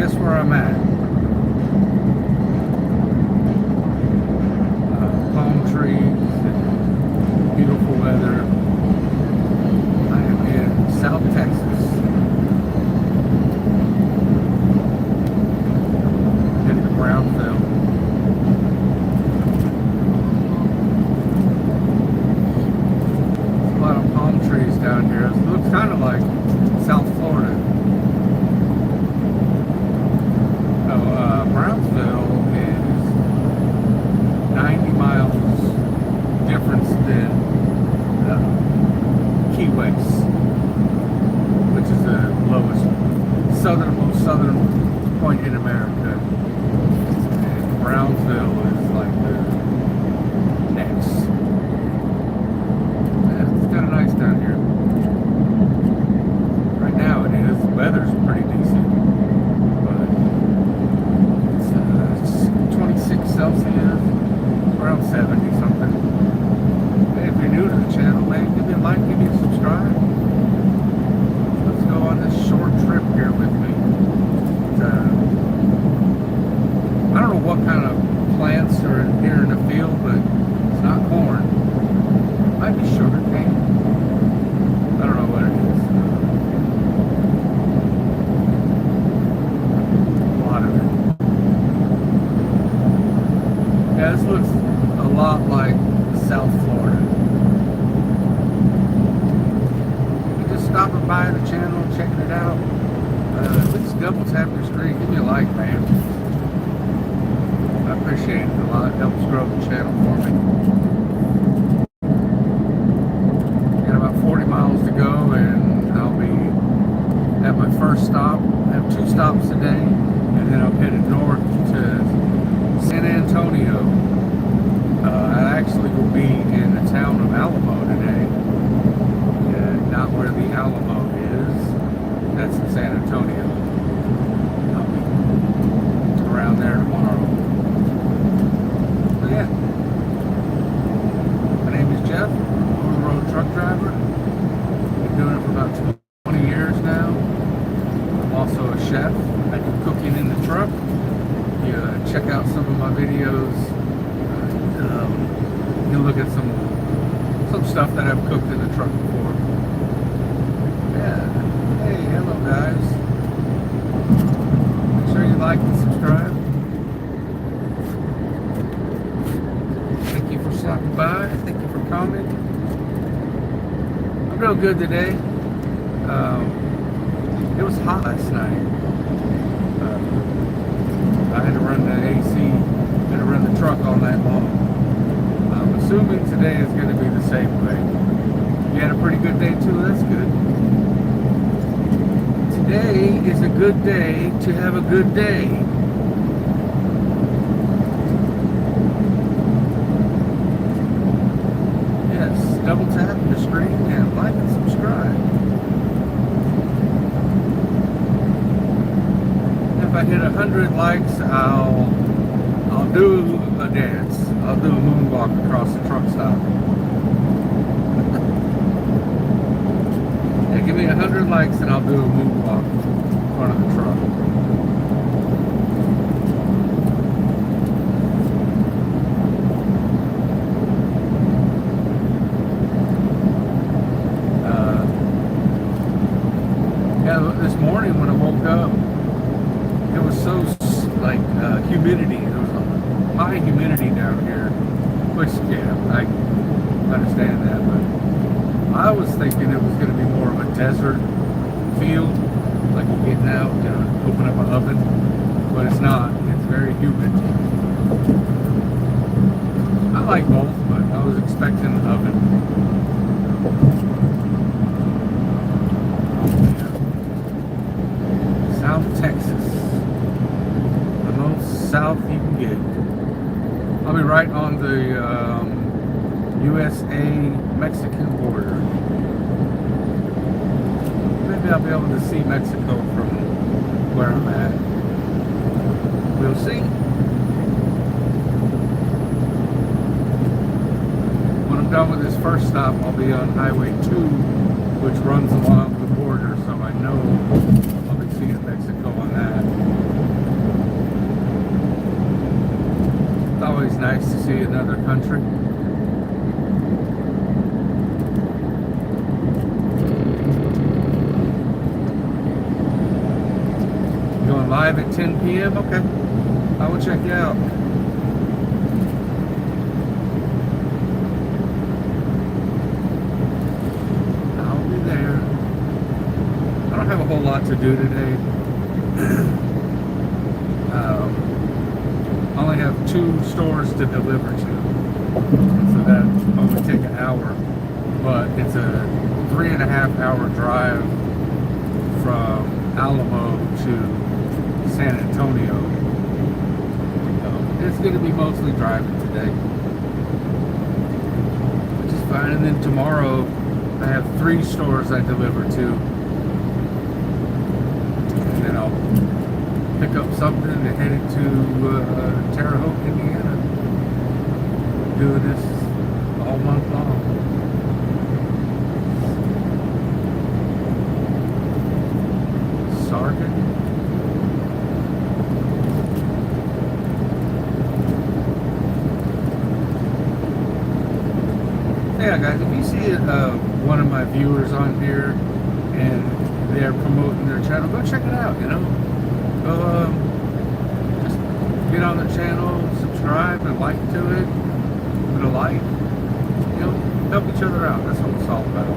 guess where I'm at? Palm trees, beautiful weather. I am in South Texas. Heading to Brownsville. There's a lot of palm trees down here. It looks kind of like South Florida. Brownsville is 90 miles difference than Key West, which is the lowest, most southern point in America. And Brownsville is like the next. Yeah, it's kind of nice down here. Right now it is. The weather's pretty decent. 26 Celsius, around 70 something. Hey, if you're new to the channel, man, give me a like, give me a subscribe. Let's go on this short trip here with me. I don't know what kind of plants are here in the field, but it's not corn. It might be sugar cane. I don't know what it is. A lot of it. Yeah, this looks a lot like South Florida. You're just stopping by the channel, checking it out. Please double tap your screen. Give me a like, man. I appreciate it a lot. It helps grow the channel for me. Got about 40 miles to go, and I'll be at my first stop. I have 2 stops a day, and then I'm headed north to San Antonio. I actually will be in the town of Alamo today. Not where the Alamo is. That's in San Antonio. I'll be around there tomorrow. So yeah. My name is Jeff. I'm an over-the-road truck driver. Been doing it for about 20 years now. I'm also a chef. I do cooking in the truck. Check out some of my videos. You can look at some stuff that I've cooked in the truck before. Yeah. Hey, hello guys. Make sure you like and subscribe. Thank you for stopping by. Thank you for coming. I'm real good today. It was hot last night. I had to run the AC, had to run the truck all night long. I'm assuming today is going to be the same way. You had a pretty good day too, that's good. Today is a good day to have a good day. Yes, double tap your screen and like and subscribe. If I hit 100 likes, I'll do a dance. I'll do a moonwalk across the truck stop. Yeah, give me 100 likes and I'll do a moonwalk in front of the truck. This morning when I woke up, it was so humidity. There was a high humidity down here, which I understand that, but I was thinking it was going to be more of a desert feel, like you're getting out, open up an oven, but it's not. It's very humid. I like both, but I was expecting an oven. South Texas, the most south you can get. I'll be right on the USA-Mexican border. Maybe I'll be able to see Mexico from where I'm at. We'll see. When I'm done with this first stop, I'll be on Highway 2, which runs along the border, so I know I'll be seeing Mexico on that. nice to see another country. Going live at 10 p.m. Okay, I will check you out. I'll be there. I don't have a whole lot to do today. I only have 2 stores to deliver to, so that only take an hour. But it's a 3.5-hour drive from Alamo to San Antonio. It's going to be mostly driving today, which is fine. And then tomorrow I have 3 stores I deliver to, and then I'll pick up something and head it to Terre Haute, Indiana. Doing this all month long. Sargent. Yeah, guys, if you see one of my viewers on here and they're promoting their channel, go check it out, you know. Go just get on the channel, subscribe and like to it, put a like, you know, help each other out. That's what it's all about.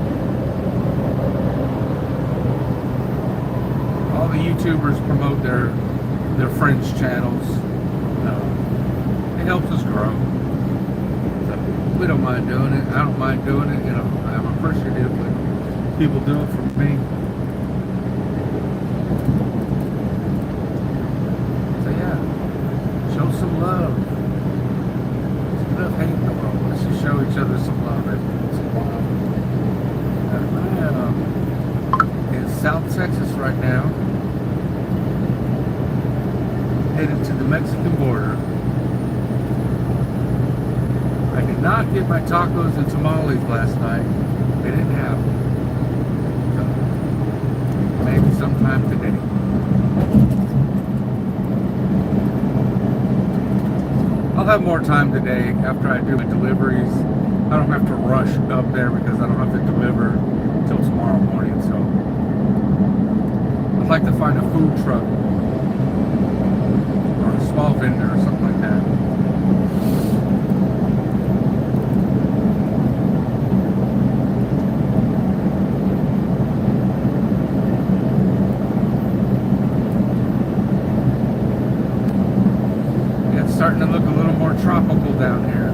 All the YouTubers promote their friends' channels. It helps us grow. We don't mind doing it. I don't mind doing it. You know, I'm appreciative when people do it for me. So yeah, show some love. There's enough hate in the world. Let's just show each other some love every once in a while. I am in South Texas right now, headed to the Mexican border. I did not get my tacos and tamales last night. They didn't have them. So maybe sometime today. I'll have more time today after I do my deliveries. I don't have to rush up there because I don't have to deliver till tomorrow morning. So I'd like to find a food truck or a small vendor or something like that. Starting to look a little more tropical down here.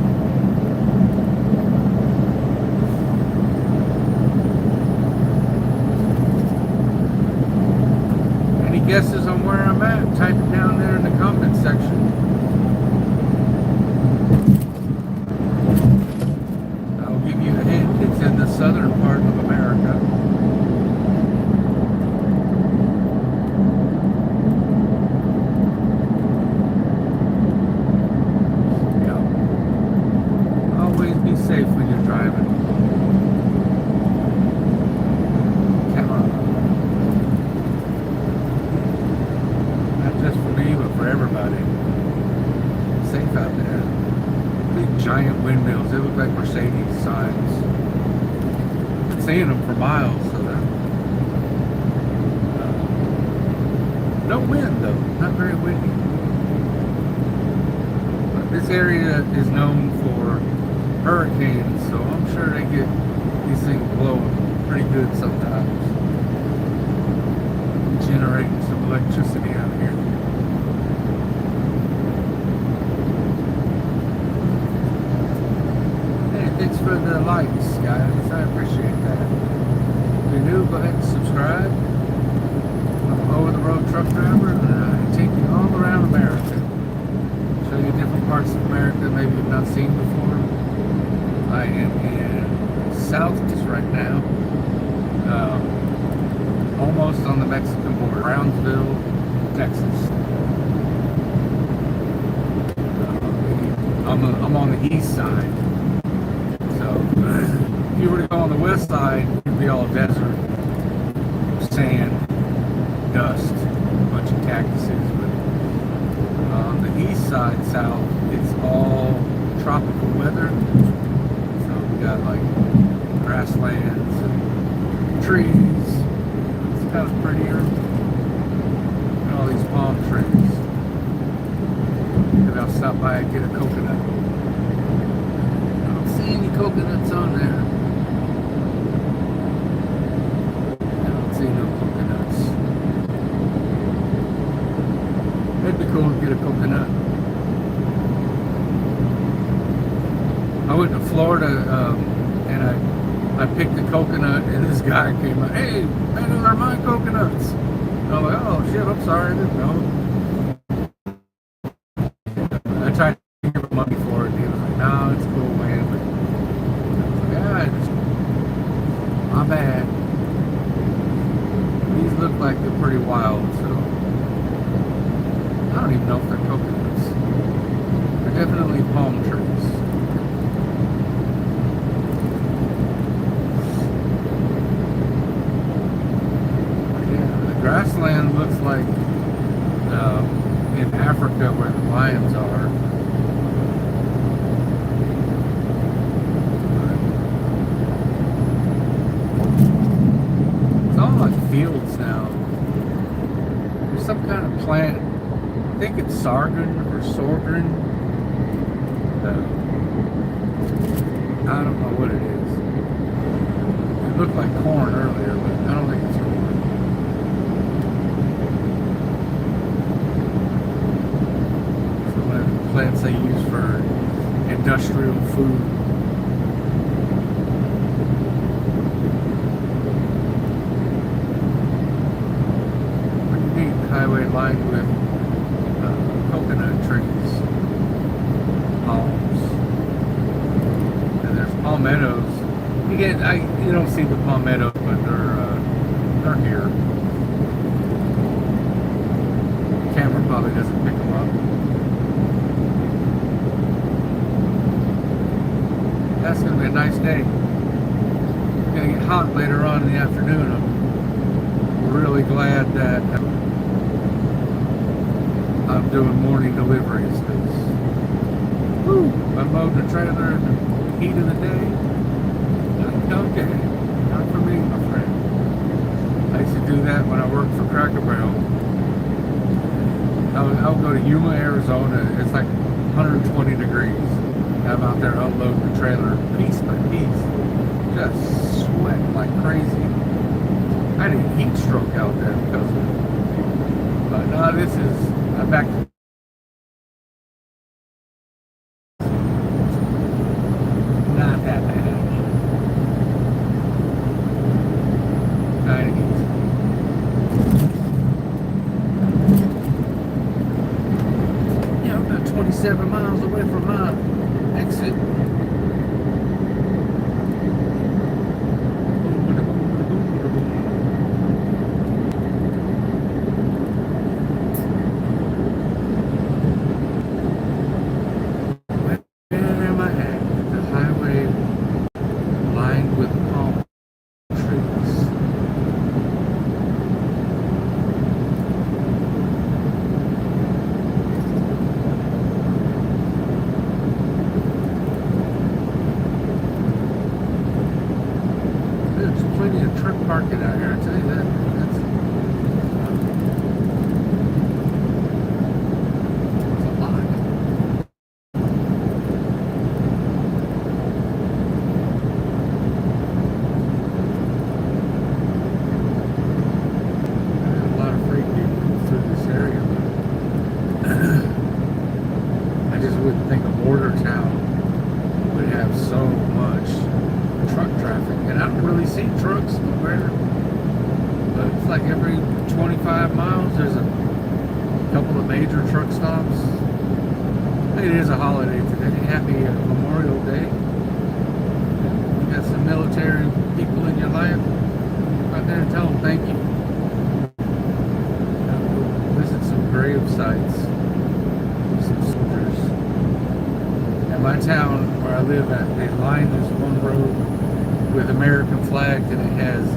Any guesses on where I'm at? Type it down there in the comment section. I'll give you a hint. It's in the southern part of America. Be safe when you're driving. Come on. Not just for me, but for everybody. Safe out there. Big giant windmills. They look like Mercedes signs. I've seen them for miles. So no wind though. Not very windy. But this area is known for hurricanes, so I'm sure they get these things blowing pretty good sometimes. Generating some electricity out here. Hey, thanks for the likes, guys. I appreciate that. If you're new, go ahead and subscribe. I'm an over-the-road truck driver, and I take you all around America. Show you different parts of America maybe you've not seen before. I am in South Texas right now, almost on the Mexican border, Brownsville, Texas. I'm on the east side, so if you were to go on the west side, it'd be all desert, sand, dust, a bunch of cactuses. But on the east side, south, it's all tropical weather. So we got like grasslands and trees. It's kind of prettier. And all these palm trees. And I'll stop by and get a coconut. I don't see any coconuts on there. I don't see no coconuts. It'd be cool to get a coconut. I went to Florida and I picked a coconut and this guy came up, hey, man, those are my coconuts. And I'm like, oh shit, I'm sorry, I didn't know. I tried to give him money for it and he was like, no, it's cool, man. But I was like, my bad. These look like they're pretty wild, so I don't even know if they're coconuts. They're definitely palm trees. Grassland looks like in Africa where the lions are. It's all like fields now. There's some kind of plant. I think it's sargon or sorghum. I don't know what it is. It looked like corn earlier, but I don't think it's corn. Plants they use for industrial food. Pretty neat highway lined with coconut trees, palms, and there's palmettos. You don't see the palmettos, but they're here. The camera probably doesn't pick them up. That's going to be a nice day. It's going to get hot later on in the afternoon. I'm really glad that I'm doing morning deliveries. Unload the trailer in the heat of the day. Okay. Not for me, my friend. I used to do that when I worked for Cracker Barrel. I would go to Yuma, Arizona. It's like 120 degrees. I'm out there unloading the trailer piece by piece, just sweating like crazy. I had a heat stroke out there because of it. But no, this is, I'm back to not that bad. Kind of easy. Yeah, I'm about 27 miles away from my exit. Where am I at? The highway lined with palm trees. There's plenty of truck parking out here, I tell you that. That's a lot. There's a lot of freight being moved through this area, but I just wouldn't think a border town would have so much truck traffic, and I don't really see trucks nowhere. But it's like every 25 miles there's a couple of major truck stops. It is a holiday today. Happy Memorial Day. You got some military people in your life. Go out there and tell them thank you. Visit some grave sites. Some soldiers. In my town where I live at, they line this one road with American flags, and it has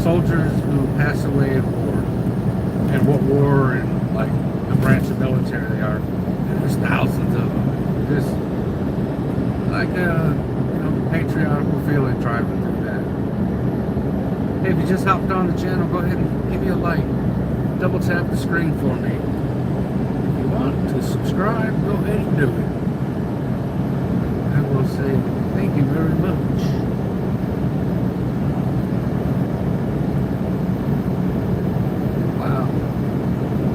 soldiers who passed away in war, and what war and like the branch of military they are. And there's thousands of them. just like a patriotical feeling driving through that. Hey, if you just hopped on the channel, go ahead and give me a like. Double tap the screen for me. If you want to subscribe, go ahead and do it. I will say thank you very much. Wow.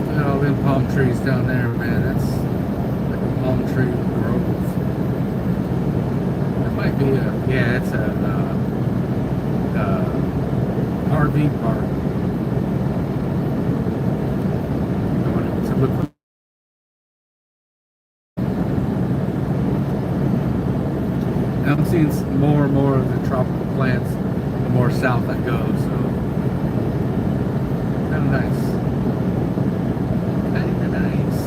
Look at all them palm trees down there, man. That's like a palm tree grove. It might be it's a RV park. Going to look. I'm seeing more and more of the tropical plants the more south I go, so kind of nice. Kind of nice.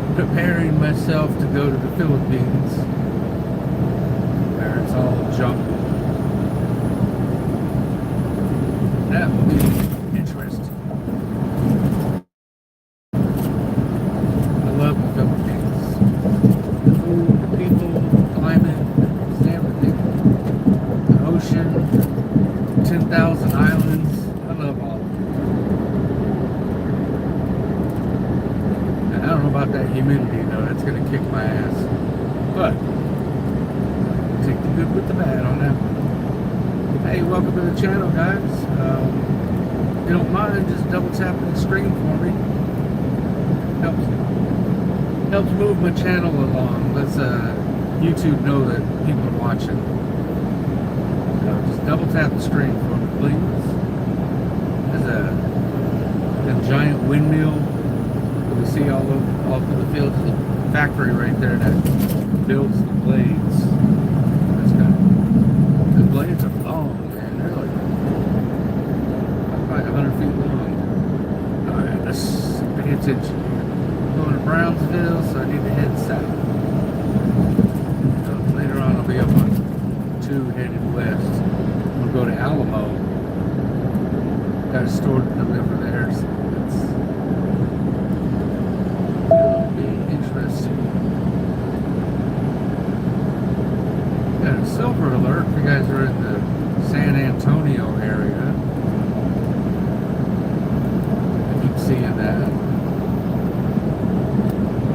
I'm preparing myself to go to the Philippines, where it's all jungle. That will be interesting. I love the Philippines. The food, the people, the climate, it's everything. The ocean, 10,000 islands. I love all of it. And I don't know about that humidity though. That's going to kick my ass. But take the good with the bad on that one. Hey, welcome to the channel, guys. If you don't mind, just double tapping the screen for me. Helps move my channel along. Lets YouTube know that people are watching. Just double tap the screen for me, please. There's a giant windmill that we see all through the fields. There's a factory right there that builds the blades. That's kind of, the blades are long, man. They're like probably 100 feet long. Alright, let's pay attention. I'm going to Brownsville, so I need to head south. So later on I'll be up on 2 headed west. I'm going to go to Alamo. Got a store to deliver there, so it'll be interesting. Got a silver alert if you guys are in the San Antonio area. I keep seeing that.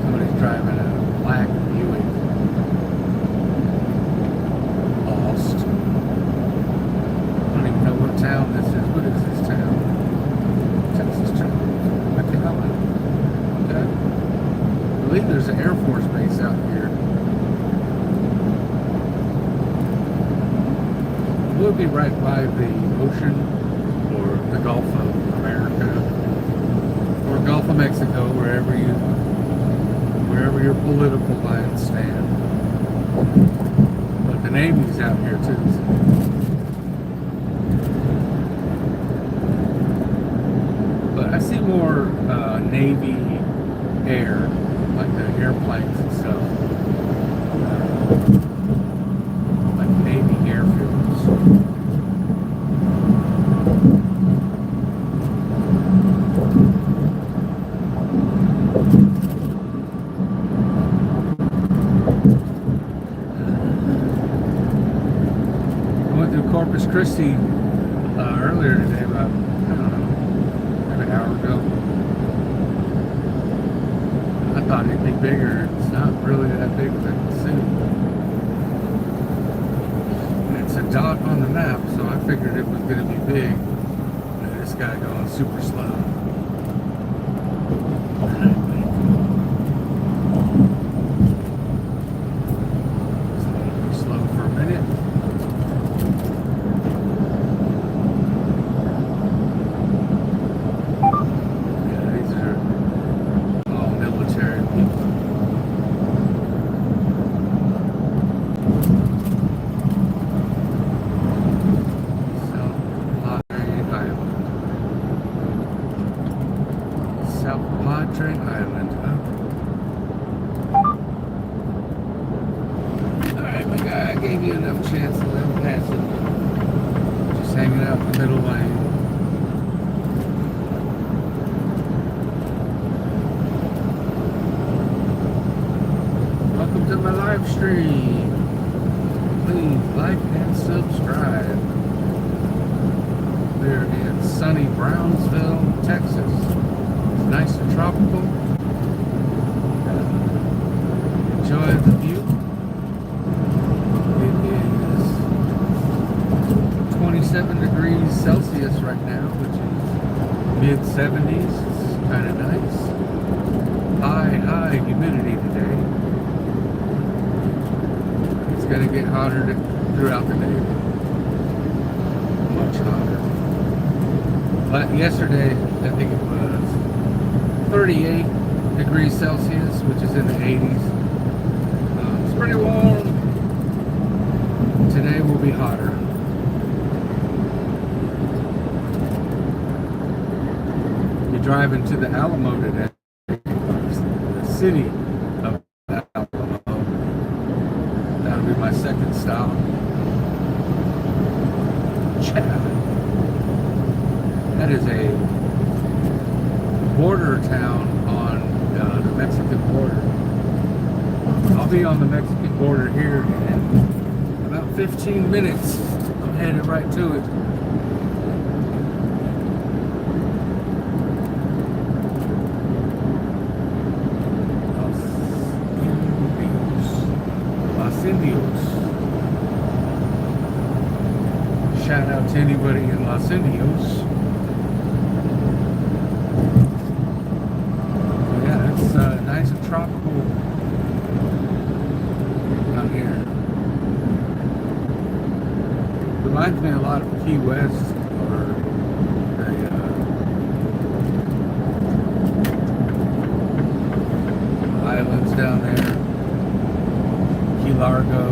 Somebody's driving a black Buick. Lost. I don't even know what town this is. What is this town? Texas town. McAllen. Okay. I believe there's an Air Force base out here. We'll be right by the ocean or the Gulf of America or Gulf of Mexico, wherever your political lines stand. But the Navy's out here too. But I see more Navy air, like the airplanes and stuff. Like Navy airfields. Corpus Christi earlier today, about, I don't know, maybe an hour ago. I thought it'd be bigger. It's not really that big of a city. It's a dot on the map, so I figured it was going to be big. And this guy going super slow. Slow for a minute. Padre Island, huh? Alright, my guy, I gave you enough chance to let him pass it. Just hanging out in the middle lane. stream. Please like and subscribe. We're in sunny Brownsville, Texas. It's nice and tropical. Enjoy the view. It is 27 degrees Celsius right now, which is mid-70s. It's kind of nice. High humidity today. It's going to get hotter throughout the day. Much hotter. But yesterday, I think it was 38 degrees Celsius, which is in the 80s. It's pretty warm. Today will be hotter. You're driving to the Alamo today. City of Alamo. That'll be my second stop. Chad. That is a border town on the Mexican border. I'll be on the Mexican border here in about 15 minutes. I'm headed right to it. Indios. Shout out to anybody in Los Indios. Yeah, it's nice and tropical down here. Reminds me a lot of Key West or the islands down there. Key Largo.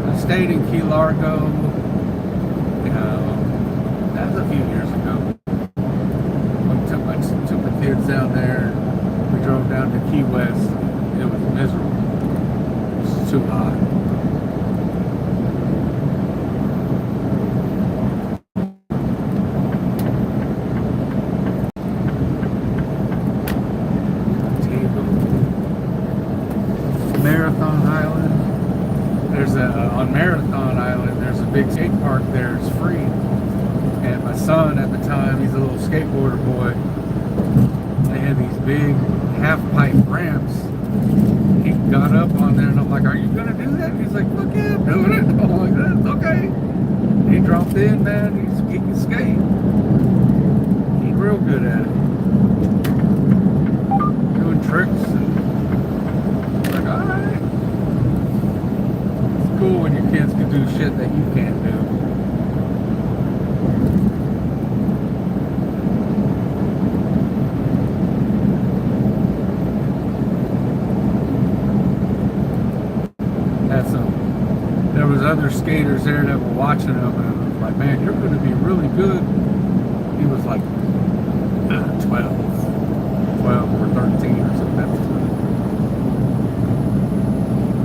I stayed in Key Largo. That was a few years ago. I took my kids down there. We drove down to Key West. It was miserable. It was too hot. Marathon Island. On Marathon Island, there's a big skate park there. It's free. And my son at the time, he's a little skateboarder boy. They had these big half-pipe ramps. He got up on there, and I'm like, "Are you gonna do that?" And he's like, "Fuck yeah, I'm doing it." I'm like, "That's okay." He dropped in, man. He can skate. He's real good at it. Doing tricks. Like, all right. It's cool when your kids can do shit that you can't do. There was other skaters there that were watching him, and I was like, "Man, you're going to be really good." He was like 12 or 13 or something.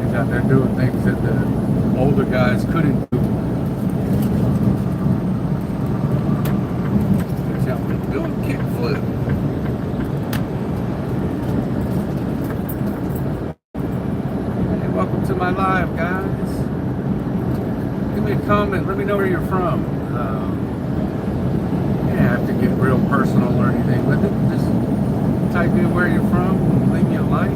He's out there doing things that the older guys couldn't do. He's out there doing kickflip. Hey, welcome to my live, guys. Give me a comment. Let me know where you're from. You don't have to get real personal or anything with it. Just type in where you're from and leave me a like.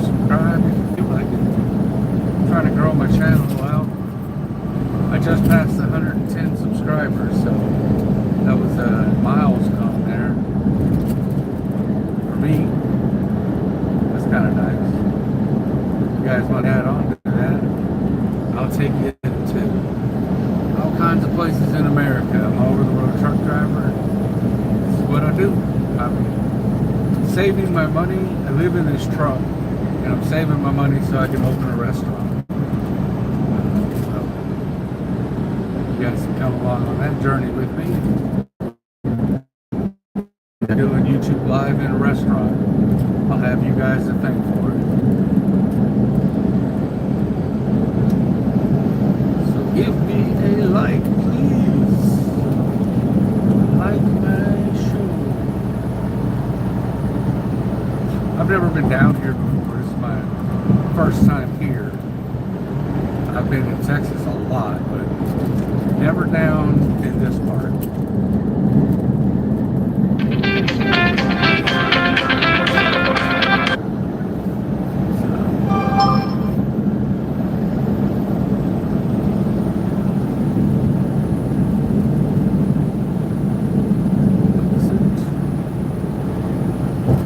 Subscribe if you feel like it. I'm trying to grow my channel out. I just passed 110 subscribers, so that was a milestone there for me. That's kind of nice. If you guys want to add on to that, I'll take you to all kinds of places in America. I'm an over-the-road truck driver. This is what I do. I'm saving my money. I live in this truck, and I'm saving my money so I can open a restaurant. So you guys can come along on that journey with me. I'm doing YouTube Live in a restaurant. I'll have you guys to thank for it. Give me a like, please. Like my show. I've never been down here before. This is my first time here. I've been in Texas a lot, but never down in this part.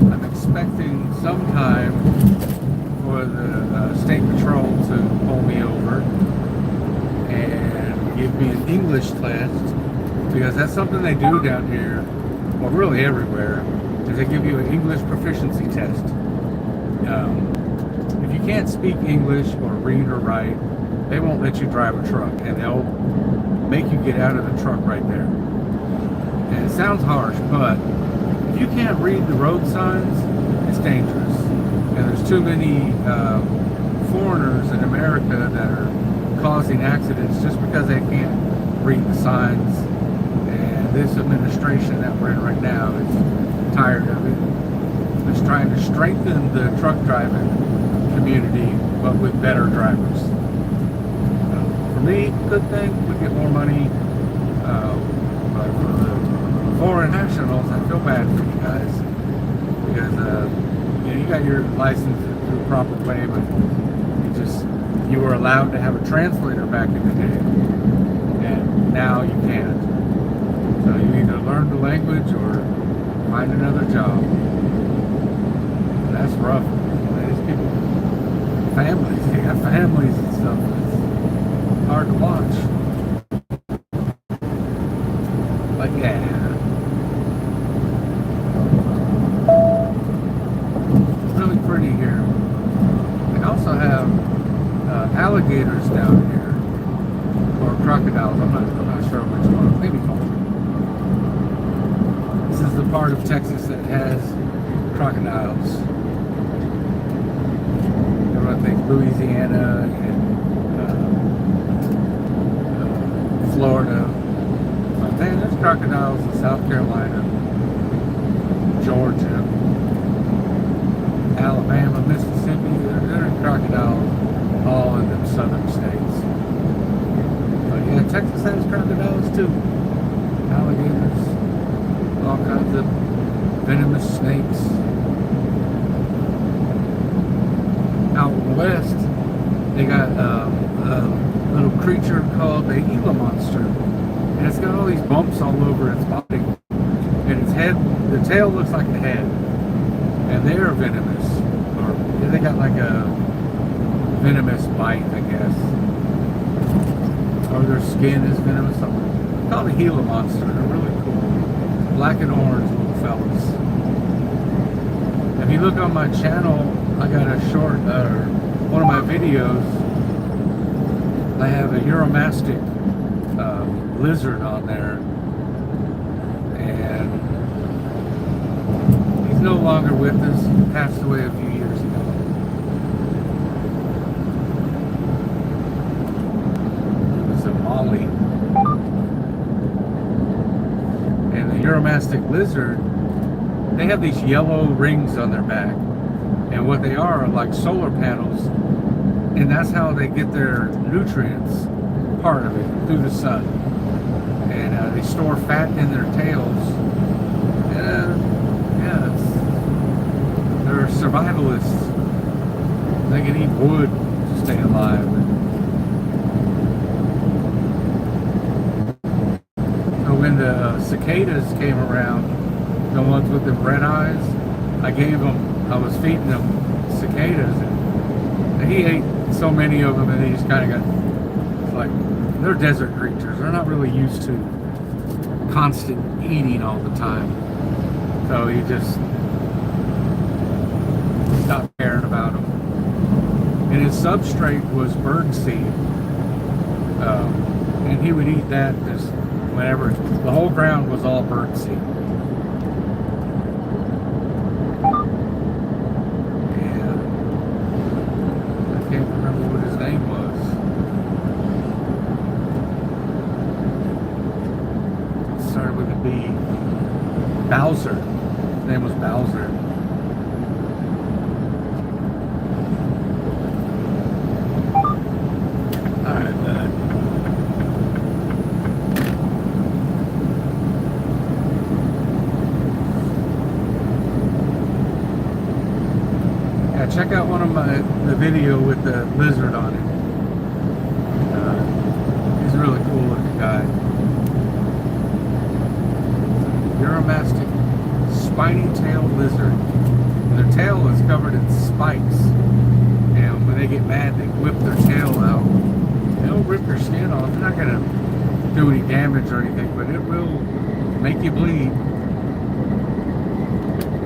I'm expecting sometime for the State Patrol to pull me over and give me an English test, because that's something they do down here, well, really everywhere, is they give you an English proficiency test. If you can't speak English or read or write, they won't let you drive a truck, and they'll make you get out of the truck right there. And it sounds harsh, but if you can't read the road signs, it's dangerous. And there's too many foreigners in America that are causing accidents just because they can't read the signs. And this administration that we're in right now is tired of it. It's trying to strengthen the truck driving community, but with better drivers. For me, good thing, we get more money. But for the foreign nationals, I feel bad for you guys, because you got your license the proper way, but you were allowed to have a translator back in the day, and now you can't. So you either learn the language or find another job. And that's rough. These people, families, they got families and stuff. It's hard to watch. But yeah. It's really pretty here. They also have alligators down here, or crocodiles. I'm not sure which one. Maybe both. This is the part of Texas that has crocodiles. I think Louisiana and Florida. But man, there's crocodiles in South Carolina, Georgia, Alabama, Mississippi. There are crocodiles all in them southern states. But yeah, Texas has crocodiles too. Alligators, all kinds of venomous snakes. Out west, they got a little creature called the Gila monster, and it's got all these bumps all over its body, and its head, the tail looks like the head, and they are venomous, or they got like a venomous bite, I guess, or their skin is venomous. Something called a Gila monster. They're really cool, black and orange little fellas. If you look on my channel, I got a short, one of my videos, I have a Euromastic lizard on there, and he's no longer with us. He passed away a few years ago. It was a Molly. And the Euromastic lizard, they have these yellow rings on their back. And what they are like solar panels, and that's how they get their nutrients, part of it, through the sun. And they store fat in their tails. Yeah, they're survivalists. They can eat wood to stay alive. So when the cicadas came around, the ones with the red eyes, I was feeding them cicadas, and he ate so many of them, and he just kind of got, it's like, they're desert creatures. They're not really used to constant eating all the time. So he just stopped caring about them. And his substrate was bird seed. And he would eat that just whenever, the whole ground was all bird seed. Bowser. His name was Bowser. check out the video with the lizard on it. He's a really cool looking guy. Uromastic spiny-tailed lizard. And their tail is covered in spikes. And when they get mad, they whip their tail out. It'll rip your skin off. It's not going to do any damage or anything, but it will make you bleed.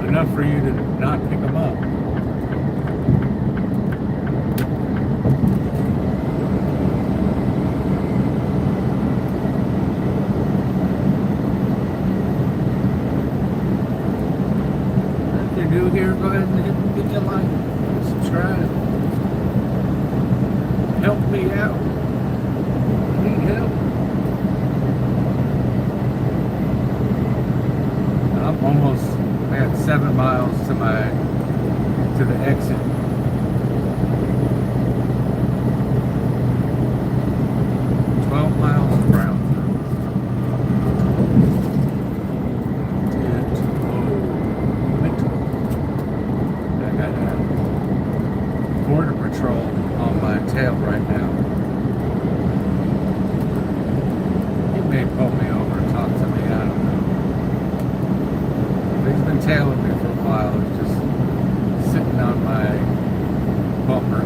Enough for you to not pick them up. If you're new here, go ahead and hit your like, subscribe. Help me out. I need help. I'm almost, I got 7 miles to the exit. Border Patrol on my tail right now. He may pull me over and talk to me, I don't know. But he's been tailing me for a while. He's just sitting on my bumper.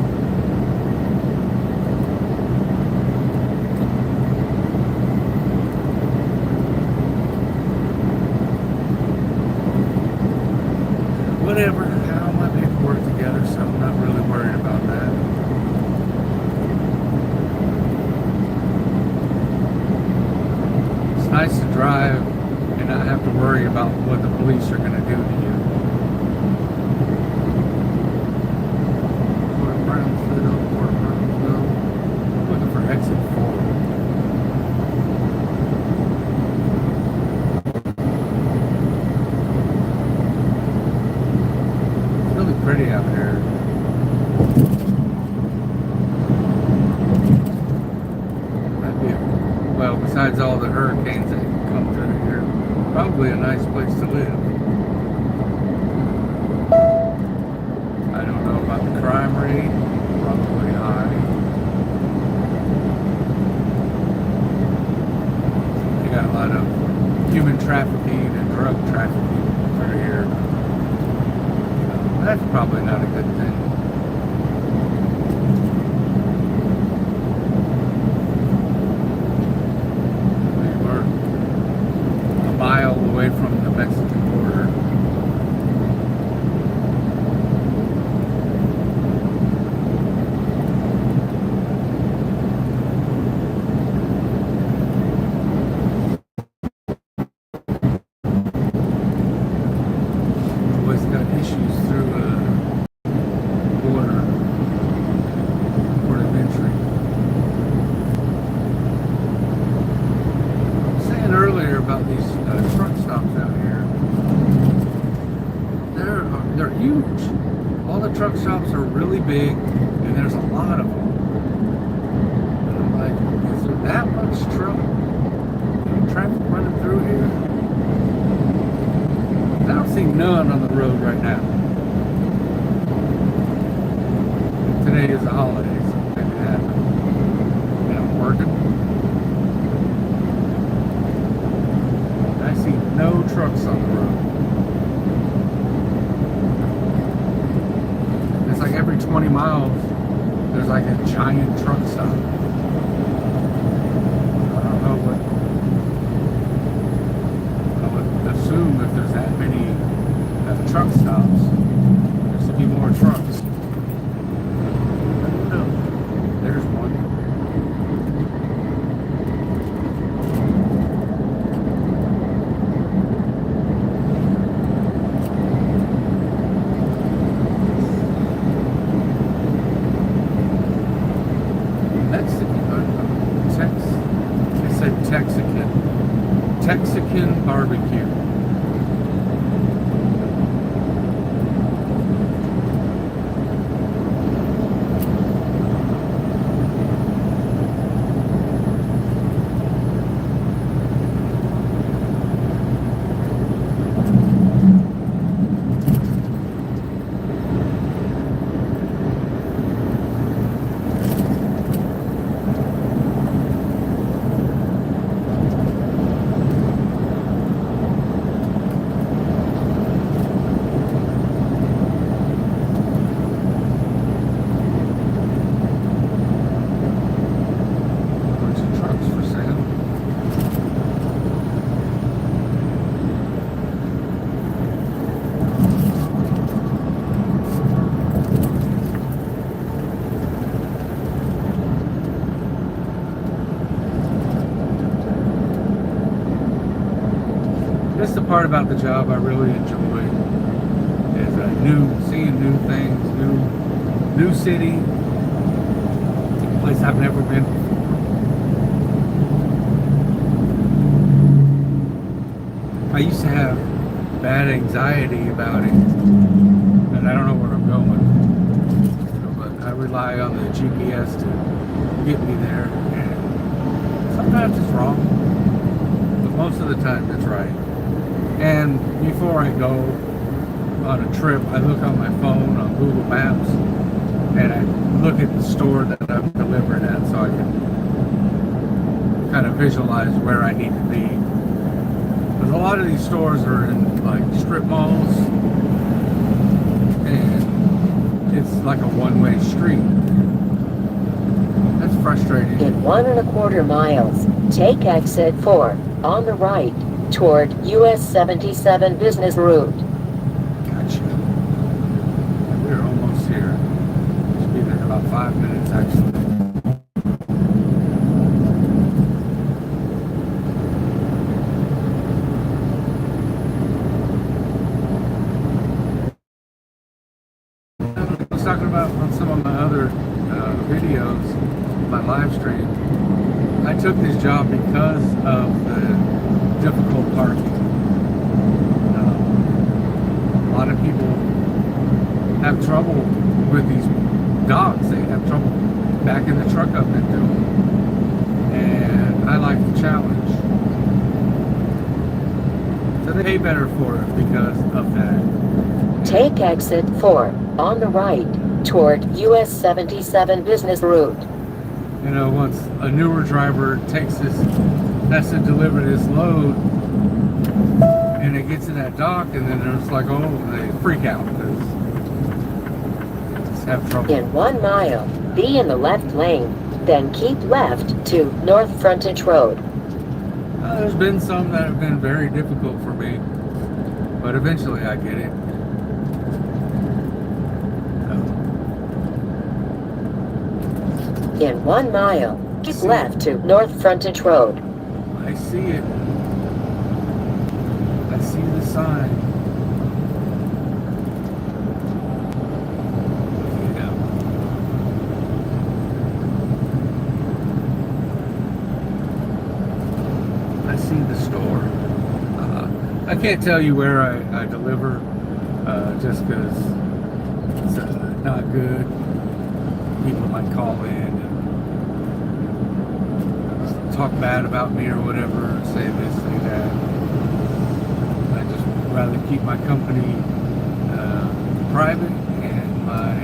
Whatever, I have my paperwork together, so I'm not really worried about that. It's nice to drive and not have to worry about what the police are going to do to you. Port Brownsville. I'm looking for exit 4. Pretty out here. Might be, well, besides all the hurricanes that come through here, probably a nice place to live. I don't know about the crime rate, probably high. You got a lot of human trafficking and drug trafficking through here. That's probably not a good thing. We're a mile away from the Mexican border. Always got issues through port of entry. I was saying earlier about these truck stops out here. They're huge. All the truck stops are really big, and there's a lot of them. And I'm like, is there that much traffic running through here? I don't see none on the road right now. Today is a holiday, so maybe that. And I'm working. I see no trucks on the road. It's like every 20 miles, there's like a giant truck stop. I don't know what. I would assume if there's that many truck stops, there should be more trucks. There's one. They said Texican barbecue. This is the part about the job I really enjoy. Is seeing new things, new city, place I've never been before. I used to have bad anxiety about it, and I don't know where I'm going. But I rely on the GPS to get me there, and sometimes it's wrong, but most of the time it's right. And before I go on a trip, I look on my phone on Google Maps, and I look at the store that I'm delivering at, so I can kind of visualize where I need to be. Because a lot of these stores are in like strip malls, and it's like a one-way street. That's frustrating. In 1.25 miles, take exit 4 on the right toward US 77 Business Route. Gotcha. We're almost here. Should be there in about 5 minutes, actually. I was talking about on some of my other videos, my live stream. I took this job because of the difficult parking. A lot of people have trouble with these docks. They have trouble backing the truck up into them. And I like the challenge. So they pay better for it because of that. Take exit 4 on the right toward US 77 Business Route. You know, once a newer driver takes this, has to deliver this load, and it gets in that dock, and then it's like, oh, they freak out because they just have trouble. In 1 mile, be in the left lane, then keep left to North Frontage Road. There's been some that have been very difficult for me, but eventually I get it. In 1 mile, keep left to North Frontage Road. I see it. I see the sign. Yeah. I see the store. I can't tell you where I deliver, just because it's not good. People might call in and talk bad about me or whatever, say this, say that. I just rather keep my company private, and my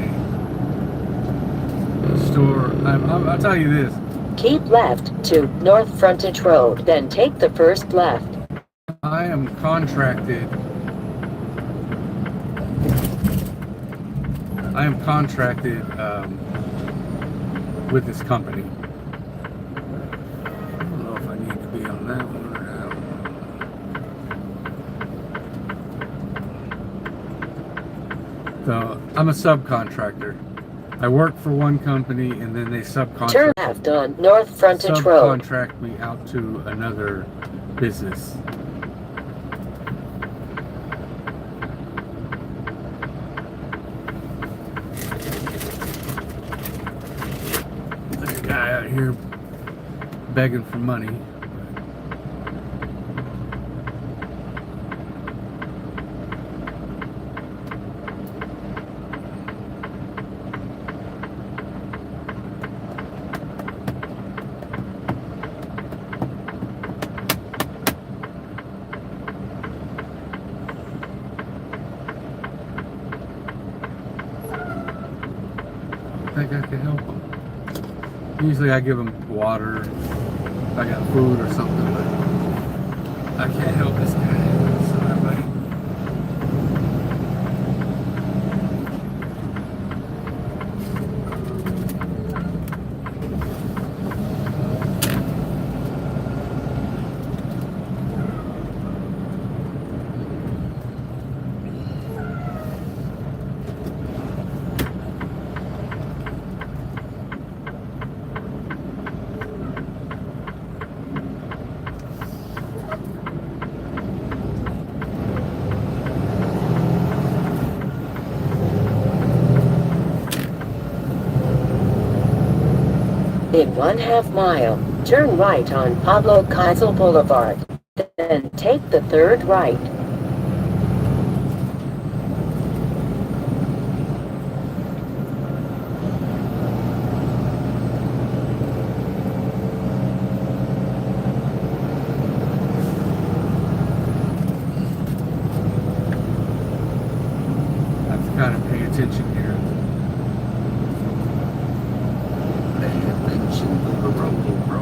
store. I'll tell you this. Keep left to North Frontage Road, then take the first left. I am contracted. With this company. I don't know if I need to be on that one or that one. So I'm a subcontractor. I work for one company, and then they Turn left on North Frontage Road. subcontract me out to another business. There's a guy out here begging for money. I think I can help them. Usually I give them water, if I got food or something, but I can't help this guy. Sorry, buddy. In 1/2 mile, turn right on Pablo Kaiser Boulevard. Then take the third right. Have to kind of pay attention here. Pay attention to the road, bro.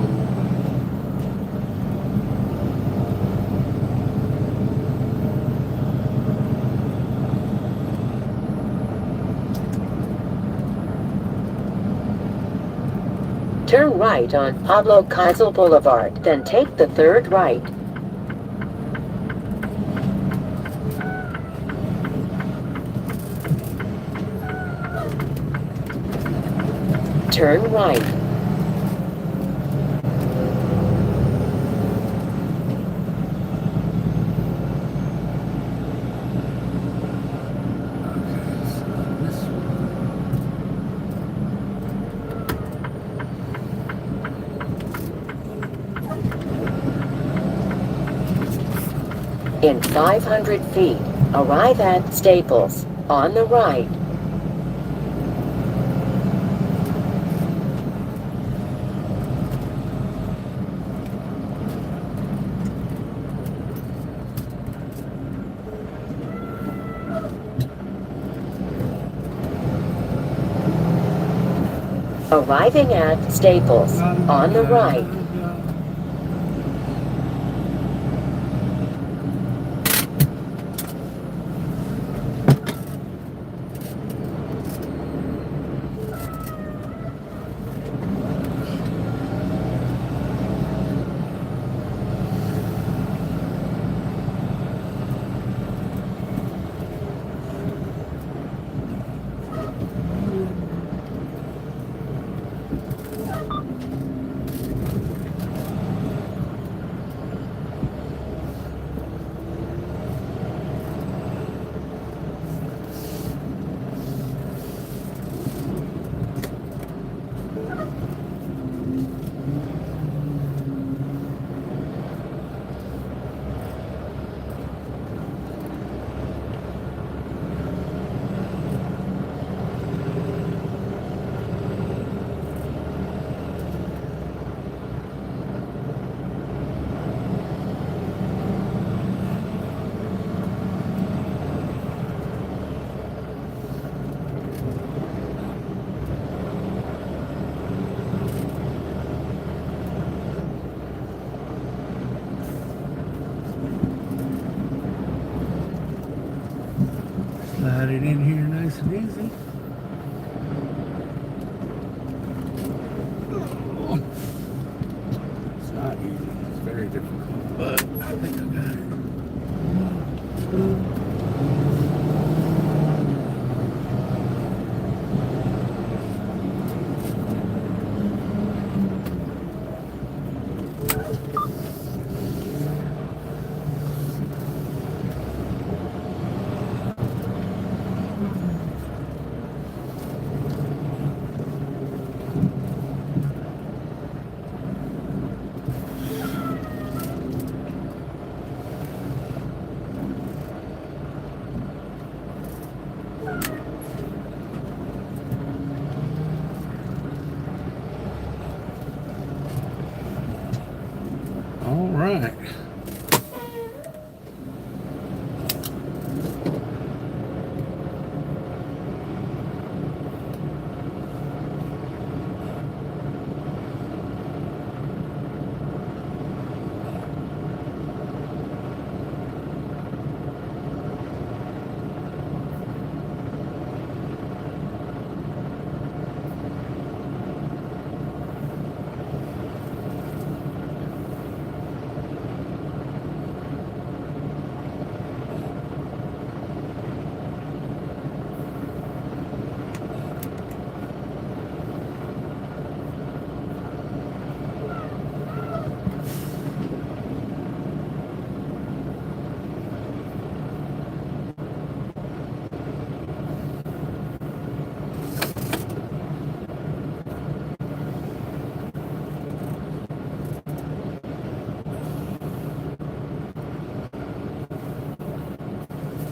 Turn right on Pablo Kaiser Boulevard. Then take the third right. Turn right. Okay, so this one. In 500 feet, arrive at Staples, on the right. Arriving at Staples, on the right. Slide it in here nice and easy. It's not easy, it's very difficult, but I think I got it. All right.